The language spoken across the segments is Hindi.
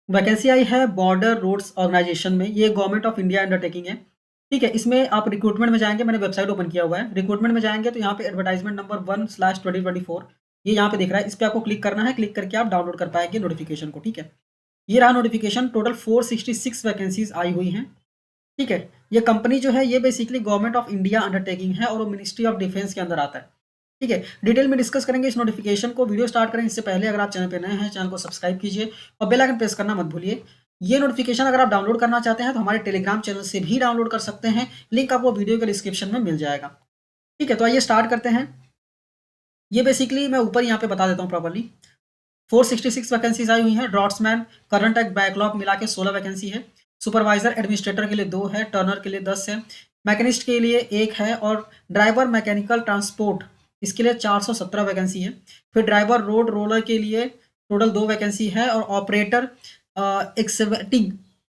वैकेंसी आई है बॉर्डर रोड्स ऑर्गेनाइजेशन में। ये गवर्नमेंट ऑफ इंडिया अंडरटेकिंग है। ठीक है, इसमें आप रिक्रूटमेंट में जाएंगे, मैंने वेबसाइट ओपन किया हुआ है। रिक्रूटमेंट में जाएंगे तो यहाँ पे एडवर्टाइजमेंट नंबर 1/2024 ये यहाँ पे दिख रहा है। इस पर आपको क्लिक करना है। क्लिक करके आप डाउनलोड कर पाएंगे नोटिफिकेशन को। ठीक है, ये रहा नोटिफिकेशन। टोटल 466 वैकेंसीज आई हुई हैं। ठीक है, ये कंपनी जो है ये basically government of India undertaking है और वो मिनिस्ट्री ऑफ डिफेंस के अंदर आता है। ठीक है, डिटेल में डिस्कस करेंगे इस नोटिफिकेशन को। वीडियो स्टार्ट करें इससे पहले अगर आप चैनल पे नए हैं, चैनल को सब्सक्राइब कीजिए और बेल आइकन प्रेस करना मत भूलिए। ये नोटिफिकेशन अगर आप डाउनलोड करना चाहते हैं तो हमारे टेलीग्राम चैनल से भी डाउनलोड कर सकते हैं। लिंक आपको वीडियो के डिस्क्रिप्शन में मिल जाएगा। ठीक है, तो आइए स्टार्ट करते हैं। ये बेसिकली मैं ऊपर यहाँ पे बता देता हूँ प्रॉपरली। 466 वैकेंसीज आई हुई हैं। ड्रॉट्समैन करंट एक बैकलॉग मिला के 16 वैकेंसी है। सुपरवाइजर एडमिनिस्ट्रेटर के लिए 2 है। टर्नर के लिए 10 है। मैकेनिस्ट के लिए 1 है। और ड्राइवर मैकेनिकल ट्रांसपोर्ट इसके लिए 417 वैकेंसी है। फिर ड्राइवर रोड रोलर के लिए टोटल 2 वैकेंसी है। और ऑपरेटर एक्सवेटिंग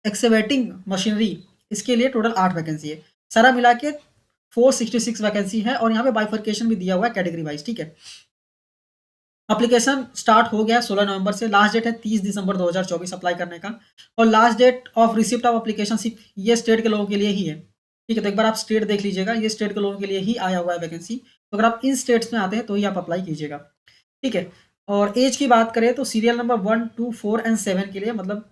एक्सवेटिंग मशीनरी इसके लिए टोटल 8 वैकेंसी है। सारा मिला के 466 वैकेंसी है। और यहाँ पे बाइफर्केशन भी दिया हुआ है कैटेगरी वाइज। ठीक है, एप्लीकेशन स्टार्ट हो गया 16 नवंबर से। लास्ट डेट है 30 दिसंबर 2024 अप्लाई करने का। और last date of receipt of application सिर्फ ये स्टेट के लोगों के लिए ही है। ठीक है, तो एक बार आप स्टेट देख लीजिएगा। ये स्टेट के लोगों के लिए ही आया हुआ है वैकेंसी। तो अगर आप इन स्टेट्स में आते हैं तो ही आप अप्लाई कीजिएगा। ठीक है, और एज की बात करें तो सीरियल नंबर 1, 2, 4 एंड 7 के लिए, मतलब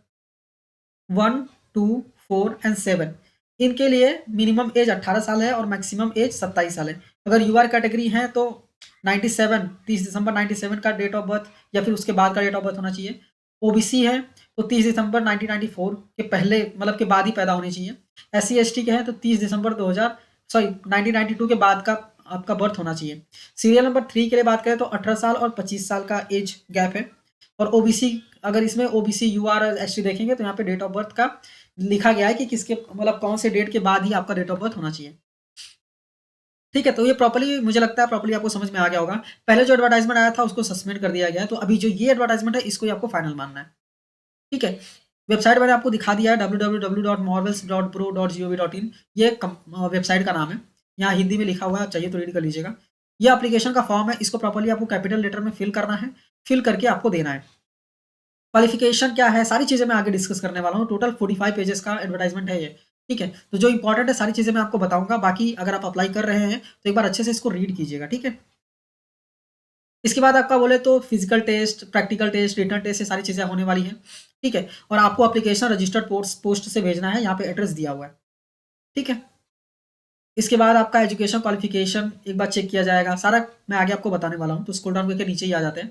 1, 2, 4 एंड 7 इनके लिए मिनिमम एज 18 साल है और मैक्सिमम एज 27 साल है। अगर यूआर कैटेगरी है तो 97 30 दिसंबर 97 का डेट ऑफ बर्थ या फिर उसके बाद का डेट ऑफ बर्थ होना चाहिए। ओबीसी है तो 30 दिसंबर 1994 के पहले मतलब के बाद ही पैदा होनी चाहिए। SC ST के हैं तो 30 दिसंबर 1992 के बाद का आपका बर्थ होना चाहिए। सीरियल नंबर 3 के लिए बात करें तो 18 साल और 25 साल का एज गैप है। और ओबीसी, अगर इसमें ओबीसी यूआर और एसटी देखेंगे तो यहाँ पे डेट ऑफ बर्थ का लिखा गया है कि किसके मतलब कौन से डेट के बाद ही आपका डेट ऑफ बर्थ होना चाहिए। ठीक है, तो ये प्रॉपर्ली मुझे लगता है प्रॉपर्ली आपको समझ में आ गया होगा। पहले जो एडवर्टाइजमेंट आया था उसको सस्पेंड कर दिया गया है। तो अभी जो ये एडवर्टाइजमेंट है इसको ही आपको फाइनल मानना है। ठीक है, वेबसाइट मैंने आपको दिखा दिया है www.marvels.pro.gov.in। ये वेबसाइट का नाम है। यहाँ हिंदी में लिखा हुआ है, चाहिए तो रीड कर लीजिएगा। ये एप्लीकेशन का फॉर्म है, इसको प्रॉपर्ली आपको कैपिटल लेटर में फिल करना है। फिल करके आपको देना है। क्वालिफिकेशन क्या है, सारी चीज़ें मैं आगे डिस्कस करने वाला हूँ। टोटल 45 पेजेस का एडवर्टाइजमेंट है ये। ठीक है, तो जो इंपॉर्टेंट है सारी चीज़ें मैं आपको बताऊंगा। बाकी अगर आप अप्लाई कर रहे हैं तो एक बार अच्छे से इसको रीड कीजिएगा। ठीक है, इसके बाद आपका बोले तो physical test, practical test, written test, ये सारी चीज़ें होने वाली हैं। ठीक है, और आपको एप्लीकेशन रजिस्टर्ड पोस्ट से भेजना है। यहाँ पे एड्रेस दिया हुआ है। ठीक है, इसके बाद आपका एजुकेशन क्वालिफिकेशन एक बार चेक किया जाएगा। सारा मैं आगे आपको बताने वाला हूँ। तो स्क्रॉल डाउन करके नीचे ही आ जाते हैं।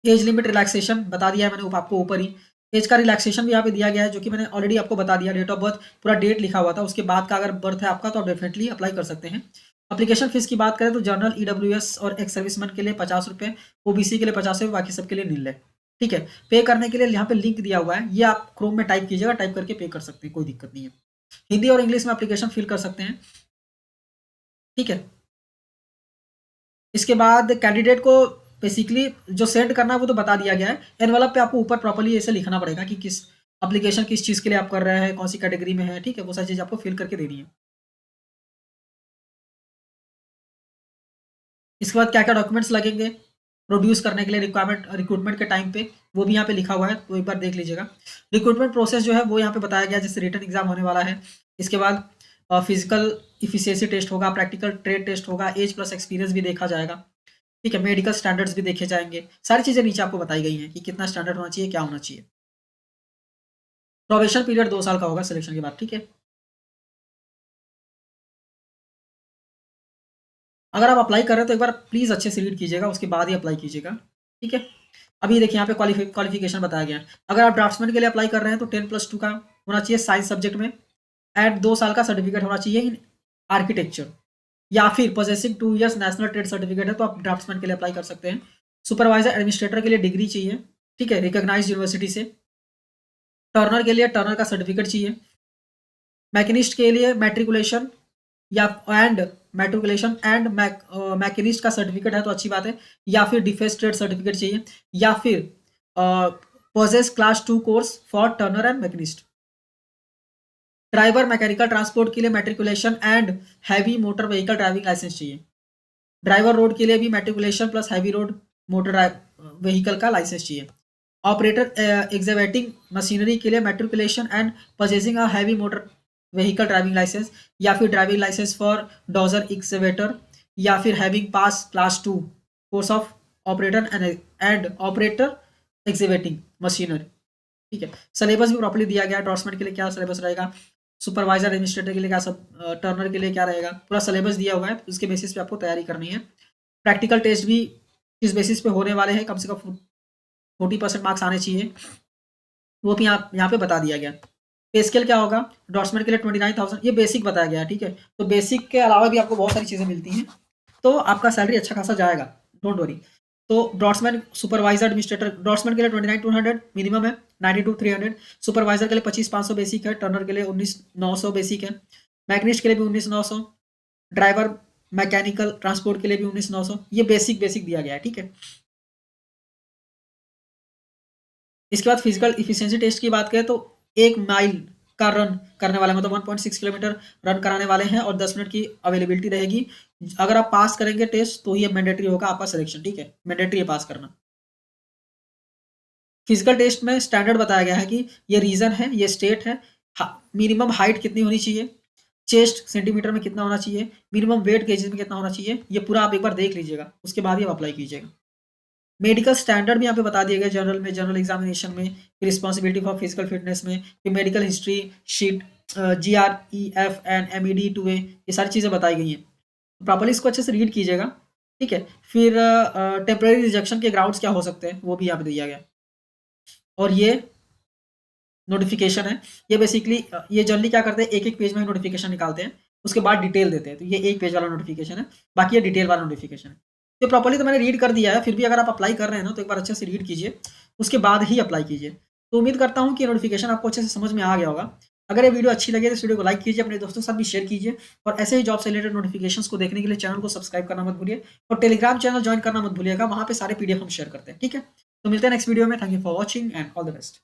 एज लिमिट रिलैक्सेशन बता दिया है मैंने आपको ऊपर ही। एज का रिलैक्सेशन भी यहाँ पे दिया गया है जो कि मैंने ऑलरेडी आपको बता दिया। डेट ऑफ बर्थ पूरा डेट लिखा हुआ था, उसके बाद का अगर बर्थ है आपका तो आप डेफिनेटली अप्लाई कर सकते हैं। एप्लीकेशन फीस की बात करें तो जनरल EWS और एक्स सर्विसमैन के लिए 50 रुपये, ओबीसी के लिए 50 रुपये, बाकी सबके लिए नील है। ठीक है, पे करने के लिए यहाँ पे लिंक दिया हुआ है, ये आप क्रोम में टाइप कीजिएगा, टाइप करके पे कर सकते हैं, कोई दिक्कत नहीं है। हिंदी और इंग्लिश में एप्लीकेशन फिल कर सकते हैं। ठीक है, इसके बाद कैंडिडेट को बेसिकली जो सेंड करना है वो तो बता दिया गया है। एनवलप पे आपको ऊपर प्रॉपर्ली ऐसे लिखना पड़ेगा कि किस एप्लीकेशन किस चीज़ के लिए आप कर रहे हैं, कौन सी कैटेगरी में है। ठीक है, वो सारी चीज़ आपको फिल करके देनी है। इसके बाद क्या क्या डॉक्यूमेंट्स लगेंगे प्रोड्यूस करने के लिए रिक्रूटमेंट के टाइम पे, वो भी यहाँ पे लिखा हुआ है, तो एक बार देख लीजिएगा। रिक्रूटमेंट प्रोसेस जो है वो यहाँ पे बताया गया, जैसे रिटन एग्जाम होने वाला है। इसके बाद फिजिकल इफिशिएंसी टेस्ट होगा, प्रैक्टिकल ट्रेड टेस्ट होगा, एज प्लस एक्सपीरियंस भी देखा जाएगा। ठीक है, मेडिकल स्टैंडर्ड्स भी देखे जाएंगे। सारी चीज़ें नीचे आपको बताई गई हैं कि कितना स्टैंडर्ड होना चाहिए, क्या होना चाहिए। प्रोबेशन पीरियड 2 साल का होगा सिलेक्शन के बाद। ठीक है, अगर आप अप्लाई कर रहे हैं तो एक बार प्लीज़ अच्छे से रीड कीजिएगा, उसके बाद ही अप्लाई कीजिएगा। ठीक है, अभी देखिए यहाँ पे क्वालिफिकेशन बताया गया है। अगर आप ड्राफ्ट्समैन के लिए अप्लाई कर रहे हैं तो 10+2 का होना चाहिए साइंस सब्जेक्ट में। एंड 2 साल का सर्टिफिकेट होना चाहिए इन आर्किटेक्चर, या फिर possessing 2 years national trade certificate है तो आप ड्राफ्ट्समैन के लिए अप्लाई कर सकते हैं। सुपरवाइजर एडमिनिस्ट्रेटर के लिए डिग्री चाहिए। ठीक है, रिकॉग्नाइज्ड यूनिवर्सिटी से। टर्नर के लिए टर्नर का सर्टिफिकेट चाहिए। मैकेनिस्ट के लिए मैट्रिकुलेशन या एंड मैट्रिकुलेशन एंड मैकेनिस्ट का सर्टिफिकेट है तो अच्छी बात है। या फिर डिफेंस ट्रेड सर्टिफिकेट चाहिए। या फिर possesses class 2 course for turner and machinist. Driver mechanical transport के लिए matriculation and heavy motor vehicle driving licence चाहिए। ड्राइवर रोड के लिए भी matriculation plus heavy road motor drive vehicle का लाइसेंस चाहिए। ऑपरेटर एग्जीक्यूटिंग मशीनरी के लिए matriculation and purchasing a heavy motor vehicle driving licence, या फिर driving licence for dozer excavator, या फिर having pass class 2 course of operator and operator executing machinery. ठीक है, सिलेबस भी प्रॉपर्ली दिया गया है। ड्रॉट्समैन के लिए क्या सिलेबस रहेगा, सुपरवाइजर एडमिनिस्ट्रेटर के लिए क्या सब, टर्नर के लिए क्या रहेगा, पूरा सिलेबस दिया हुआ है। उसके बेसिस पे आपको तैयारी करनी है। प्रैक्टिकल टेस्ट भी इस बेसिस पे होने वाले हैं, कम से कम 40% मार्क्स आने चाहिए, वो भी यहाँ पे बता दिया गया। पे स्केल क्या होगा, ड्रॉट्समैन के लिए 29,000, ये बेसिक बताया गया है। ठीक है, तो बेसिक के अलावा भी आपको बहुत सारी चीज़ें मिलती हैं, तो आपका सैलरी अच्छा खासा जाएगा, डोंट वरी। तो ड्रॉट्समैन सुपरवाइजर एडमिनिस्ट्रेटर, ड्रॉट्समैन के लिए 29,200 मिनिमम है, 92,300। सुपरवाइजर के लिए 25,500 बेसिक है, टर्नर के लिए 19,900 बेसिक है, मैकेनिस्ट के लिए भी 19,900, ड्राइवर मैकेनिकल ट्रांसपोर्ट के लिए भी 19,900। ये बेसिक बेसिक दिया गया है। ठीक है, इसके बाद फिजिकल इफिशियंसी टेस्ट की बात करें तो 1 माइल का रन करने वाले, मतलब 1.6 किलोमीटर रन कराने वाले हैं, और 10 मिनट की अवेलेबिलिटी रहेगी। अगर आप पास करेंगे टेस्ट तो ये मैंडेटरी होगा आपका सिलेक्शन। ठीक है, मैंडेटरी है पास करना। फिजिकल टेस्ट में स्टैंडर्ड बताया गया है कि ये रीजन है, ये स्टेट है, मिनिमम हाइट कितनी होनी चाहिए, चेस्ट सेंटीमीटर में कितना होना चाहिए, मिनिमम वेट केजीज में कितना होना चाहिए, ये पूरा आप एक बार देख लीजिएगा, उसके बाद ही आप अप्लाई कीजिएगा। मेडिकल स्टैंडर्ड भी यहाँ पे बता दिए गए, जनरल में, जनरल एग्जामिनेशन में, रिस्पॉन्सिबिलिटी फॉर फिजिकल फिटनेस में, फिर medical history sheet, GREF and MED2A, ये सारी चीज़ें बताई गई हैं। प्रॉपर्ली इसको अच्छे से रीड कीजिएगा। ठीक है, फिर टेम्परेरी रिजेक्शन के ग्राउंड्स क्या हो सकते हैं, वो भी यहाँ पे दिया गया। और ये नोटिफिकेशन है, ये बेसिकली ये जनरली क्या करते हैं, एक एक पेज में नोटिफिकेशन निकालते हैं, उसके बाद डिटेल देते हैं। तो ये एक पेज वाला नोटिफिकेशन है, बाकी ये डिटेल वाला नोटिफिकेशन है। तो प्रॉपर्ली तो मैंने रीड कर दिया है, फिर भी अगर आप अप्लाई कर रहे हैं ना, तो एक बार अच्छे से रीड कीजिए, उसके बाद ही अप्लाई कीजिए। तो उम्मीद करता हूँ कि नोटिफिकेशन आपको अच्छे से समझ में आ गया होगा। अगर ये वीडियो अच्छी लगे तो इस वीडियो को लाइक कीजिए, अपने दोस्तों के साथ भी शेयर कीजिए, और ऐसे ही जॉब से रिलेटेड नोटिफिकेशंस को देखने के लिए चैनल को सब्सक्राइब करना मत भूलिए, और टेलीग्राम चैनल ज्वाइन करना मत भूलिएगा, वहाँ पे सारे PDF हम शेयर करते हैं। ठीक है, तो मिलते हैं नेक्स्ट वीडियो में। Thank you for watching and all the best.